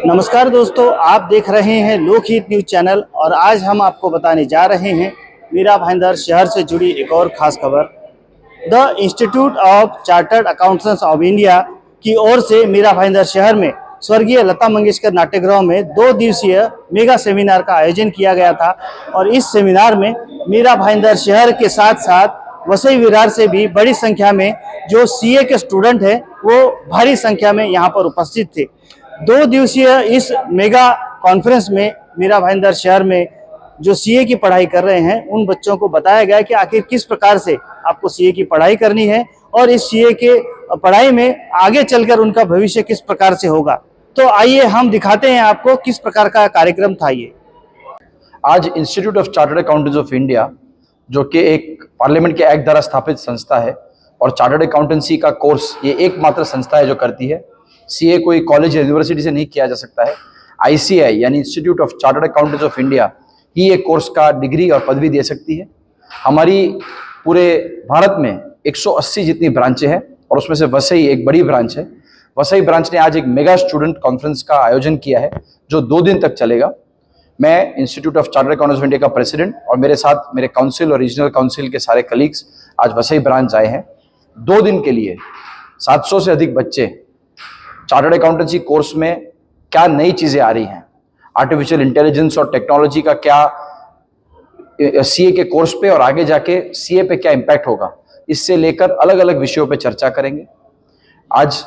नमस्कार दोस्तों, आप देख रहे हैं लोकहित न्यूज चैनल और आज हम आपको बताने जा रहे हैं मीरा भाईंदर शहर से जुड़ी एक और खास खबर। The institute of chartered accountants of India की ओर से मीरा भाईंदर शहर में स्वर्गीय लता मंगेशकर नाट्यगृह में 2 दिवसीय मेगा सेमिनार का आयोजन किया गया था और इस सेमिनार में मीरा भाईंदर शहर के साथ साथ वसई विरार से भी बड़ी संख्या में जो सीए के स्टूडेंट हैं वो भारी संख्या में यहाँ पर उपस्थित थे। 2 दिवसीय इस मेगा कॉन्फ्रेंस में मीरा भाईंदर शहर में जो सीए की पढ़ाई कर रहे हैं उन बच्चों को बताया गया कि आखिर किस प्रकार से आपको सीए की पढ़ाई करनी है और इस सीए के पढ़ाई में आगे चलकर उनका भविष्य किस प्रकार से होगा। तो आइए हम दिखाते हैं आपको किस प्रकार का कार्यक्रम था ये। आज institute of chartered accountants of India, जो कि एक पार्लियामेंट के एक्ट द्वारा स्थापित संस्था है और चार्टर्ड अकाउंटेंसी का कोर्स ये एकमात्र संस्था है जो करती है। सीए कोई कॉलेज या यूनिवर्सिटी से नहीं किया जा सकता है। आईसीआई यानी institute of chartered accountants of India ही एक कोर्स का डिग्री और पदवी दे सकती है। हमारी पूरे भारत में 180 जितनी ब्रांचें हैं और उसमें से वसई एक बड़ी ब्रांच है। वसई ब्रांच ने आज एक मेगा स्टूडेंट कॉन्फ्रेंस का आयोजन किया है जो 2 दिन तक चलेगा। मैं institute of chartered accountants of India का प्रेसिडेंट और मेरे साथ मेरे काउंसिल और रीजनल काउंसिल के सारे कलीग्स आज वसई ब्रांच आए हैं। 2 दिन के लिए 700 से अधिक बच्चे चार्टर्ड अकाउंटेंसी कोर्स में क्या नई चीजें आ रही हैं, आर्टिफिशियल इंटेलिजेंस और टेक्नोलॉजी का क्या सीए के कोर्स पे और आगे जाके सीए पे क्या इम्पैक्ट होगा, इससे लेकर अलग अलग विषयों पे चर्चा करेंगे। आज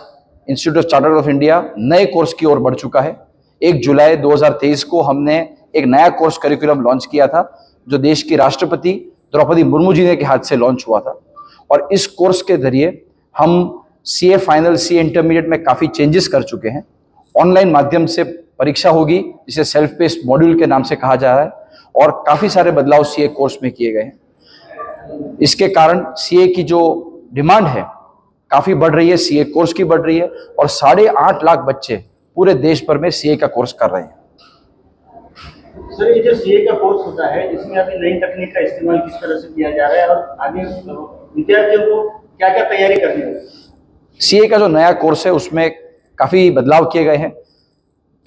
institute of chartered of India नए कोर्स की ओर बढ़ चुका है। 1 जुलाई 2023 को हमने एक नया कोर्स करिकुलम लॉन्च किया था जो देश की राष्ट्रपति द्रौपदी मुर्मू जी के हाथ से लॉन्च हुआ था और इस कोर्स के जरिए हम सीए फाइनल, सीए इंटरमीडिएट में काफी चेंजेस कर चुके हैं। ऑनलाइन माध्यम से परीक्षा होगी जिसे सेल्फ पेस्ड मॉड्यूल के नाम से कहा जा रहा है और काफी सारे बदलाव सीए कोर्स में किए गए हैं। इसके कारण सीए की जो डिमांड है काफी बढ़ रही है, सीए कोर्स की बढ़ रही है और 8.5 लाख बच्चे पूरे देश भर में सीए का कोर्स कर रहे हैं। सर, ये जो सीए का कोर्स होता है इसमें अभी नई तकनीक का इस्तेमाल किस तरह से किया जा रहा है और आगे विद्यार्थियों को क्या क्या तैयारी करनी है? सीए का जो नया कोर्स है उसमें काफी बदलाव किए गए हैं।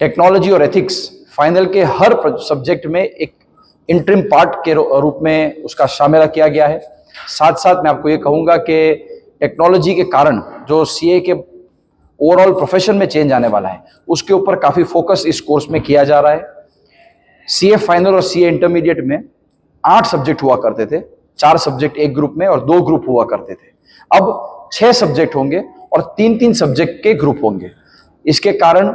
टेक्नोलॉजी और एथिक्स फाइनल के हर सब्जेक्ट में एक इंटरिम पार्ट के रूप में उसका शामिल किया गया है। साथ साथ मैं आपको ये कहूंगा कि टेक्नोलॉजी के कारण जो सीए के ओवरऑल प्रोफेशन में चेंज आने वाला है उसके ऊपर काफी फोकस इस कोर्स में किया जा रहा है। सीए फाइनल और सीए इंटरमीडिएट में 8 सब्जेक्ट हुआ करते थे, 4 सब्जेक्ट एक ग्रुप में और 2 ग्रुप हुआ करते थे। अब 6 सब्जेक्ट होंगे और 3-3 सब्जेक्ट के ग्रुप होंगे। इसके कारण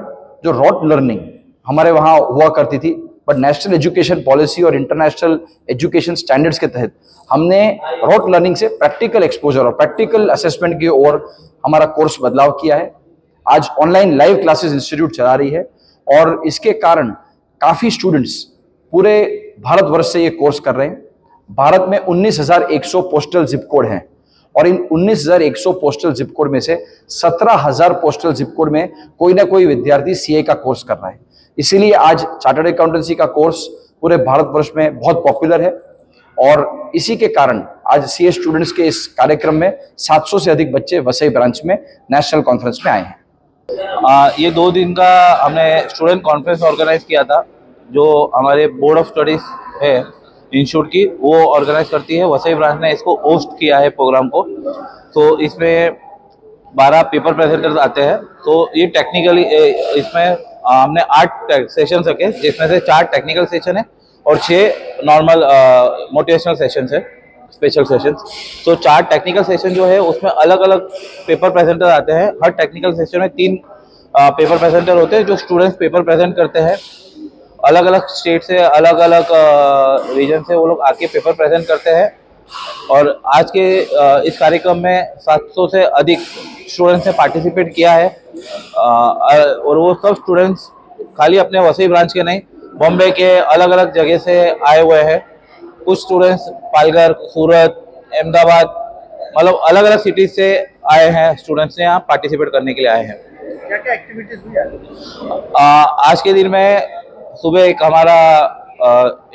जो रॉट लर्निंग हमारे वहां हुआ करती थी, बट नेशनल एजुकेशन पॉलिसी और इंटरनेशनल एजुकेशन स्टैंडर्ड्स के तहत हमने रॉट लर्निंग से प्रैक्टिकल एक्सपोजर और प्रैक्टिकल असेसमेंट की ओर हमारा कोर्स बदलाव किया है। आज ऑनलाइन लाइव क्लासेस इंस्टीट्यूट चला रही है और इसके कारण काफी स्टूडेंट्स पूरे भारतवर्ष से ये कोर्स कर रहे हैं। भारत में 19,100 पोस्टल जिप कोड हैं और इन 19,100 पोस्टल जिप कोड में से 17,000 पोस्टल जिप कोड में कोई ना कोई विद्यार्थी सीए का कोर्स कर रहा है। इसीलिए आज चार्टर्ड अकाउंटेंसी का कोर्स पूरे भारतवर्ष में बहुत पॉपुलर है और इसी के कारण आज सीए स्टूडेंट्स के इस कार्यक्रम में 700 से अधिक बच्चे वसई ब्रांच में नेशनल कॉन्फ्रेंस में आए हैं। ये 2 दिन का हमने स्टूडेंट कॉन्फ्रेंस ऑर्गेनाइज किया था जो हमारे बोर्ड ऑफ स्टडीज है इंस्टीट्यूट की, वो ऑर्गेनाइज करती है। वसई ब्रांच ने इसको होस्ट किया है प्रोग्राम को। तो इसमें 12 पेपर प्रेजेंटर्स आते हैं। तो ये टेक्निकली इसमें हमने 8 सेशन रखे जिसमें से 4 टेक्निकल सेशन है और 6 नॉर्मल मोटिवेशनल सेशन है, स्पेशल सेशन। तो 4 टेक्निकल सेशन जो है उसमें अलग अलग पेपर प्रेजेंटर आते हैं। हर टेक्निकल सेशन में 3 पेपर प्रेजेंटर होते हैं जो स्टूडेंट्स पेपर प्रेजेंट करते हैं। अलग अलग स्टेट से, अलग अलग रीजन से वो लोग आके पेपर प्रेजेंट करते हैं। और आज के इस कार्यक्रम में 700 से अधिक स्टूडेंट्स ने पार्टिसिपेट किया है और वो सब स्टूडेंट्स खाली अपने वसई ब्रांच के नहीं, बॉम्बे के अलग अलग जगह से आए हुए हैं। कुछ स्टूडेंट्स पालघर, सूरत, अहमदाबाद, मतलब अलग अलग सिटीज से आए हैं। स्टूडेंट्स ने यहाँ पार्टिसिपेट करने के लिए आए हैं। क्या क्या एक्टिविटीज हुई आज के दिन में सुबह एक हमारा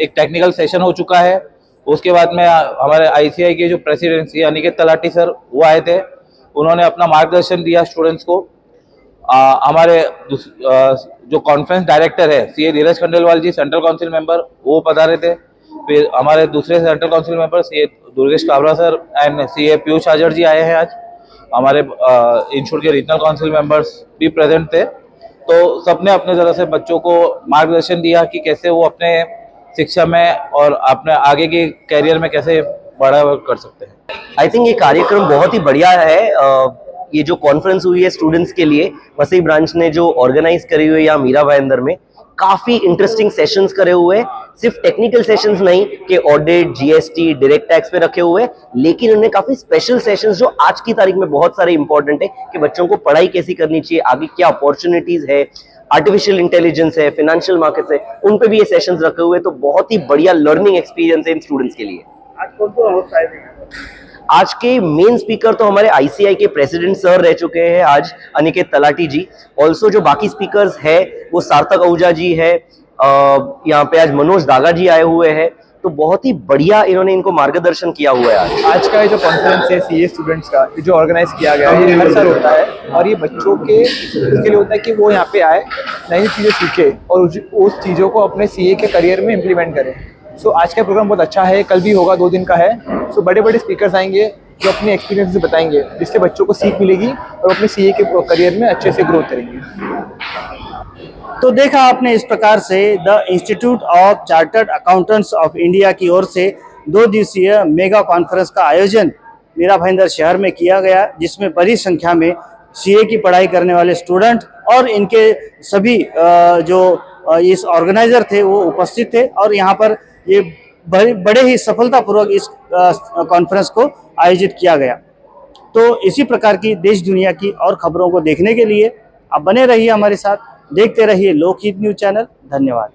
एक टेक्निकल सेशन हो चुका है। उसके बाद में हमारे आईसीआई के जो प्रेसिडेंट यानी कि तलाटी सर वो आए थे, उन्होंने अपना मार्गदर्शन दिया स्टूडेंट्स को। हमारे जो कॉन्फ्रेंस डायरेक्टर है CA Dheeraj Khandelwal ji, central council member, वो पधारे थे। फिर हमारे दूसरे central council member CA Durgesh Kabra sir and CA Piyush आजर जी आए हैं आज। हमारे इंस्टीट्यूट के रीजनल काउंसिल मेंबर्स भी प्रेजेंट थे। तो सबने अपने तरह से बच्चों को मार्गदर्शन दिया कि कैसे वो अपने शिक्षा में और अपने आगे के कैरियर में कैसे बड़ा कर सकते हैं। आई थिंक ये कार्यक्रम बहुत ही बढ़िया है। ये जो कॉन्फ्रेंस हुई है स्टूडेंट्स के लिए, वसई ब्रांच ने जो ऑर्गेनाइज करी हुई है यहाँ मीरा भाईंदर में, काफी इंटरेस्टिंग सेशंस करे हुए हैं। सिर्फ टेक्निकल सेशंस नहीं कि ऑडिट, जीएसटी, डायरेक्ट टैक्स पे रखे हुए, लेकिन उन्हें काफी स्पेशल सेशंस जो आज की तारीख में बहुत सारे इंपॉर्टेंट है कि बच्चों को पढ़ाई कैसी करनी चाहिए, आगे क्या अपॉर्चुनिटीज है, आर्टिफिशियल इंटेलिजेंस है, फाइनेंशियल मार्केट्स है, उन पे भी ये सेशंस रखे हुए। तो बहुत ही बढ़िया लर्निंग एक्सपीरियंस है इन स्टूडेंट्स के लिए। आज कौन कौन होस्ट आए थे? आज के मेन स्पीकर तो हमारे आईसीआई के प्रेसिडेंट सर रह चुके हैं आज, अनिकेत तलाटी जी। ऑल्सो जो बाकी स्पीकर्स है वो सार्थक आहूजा जी है, यहाँ पे आज मनोज दागा जी आए हुए हैं। तो बहुत ही बढ़िया इन्होंने इनको मार्गदर्शन किया हुआ है। आज का ये जो कॉन्फ्रेंस है सीए स्टूडेंट्स का, जो ऑर्गेनाइज किया गया है, ये हर साल होता है और ये बच्चों के उसके लिए होता है कि वो यहाँ पे आए, नई चीज़ें सीखे और उस चीज़ों को अपने सीए के करियर में इम्प्लीमेंट करें। सो आज का प्रोग्राम बहुत अच्छा है, कल भी होगा, 2 दिन का है। सो बड़े बड़े स्पीकर्स आएंगे जो अपने एक्सपीरियंस बताएंगे, जिससे बच्चों को सीख मिलेगी और अपने सीए के करियर में अच्छे से ग्रोथ करेंगे। तो देखा आपने, इस प्रकार से the institute of chartered accountants of India की ओर से 2 दिवसीय मेगा कॉन्फ्रेंस का आयोजन मीरा भाईंदर शहर में किया गया, जिसमें बड़ी संख्या में सीए की पढ़ाई करने वाले स्टूडेंट और इनके सभी जो इस ऑर्गेनाइजर थे वो उपस्थित थे। और यहाँ पर ये बड़े ही सफलतापूर्वक इस कॉन्फ्रेंस को आयोजित किया गया। तो इसी प्रकार की देश दुनिया की और खबरों को देखने के लिए आप बने रहिए हमारे साथ, देखते रहिए लोकहित न्यूज़ चैनल। धन्यवाद।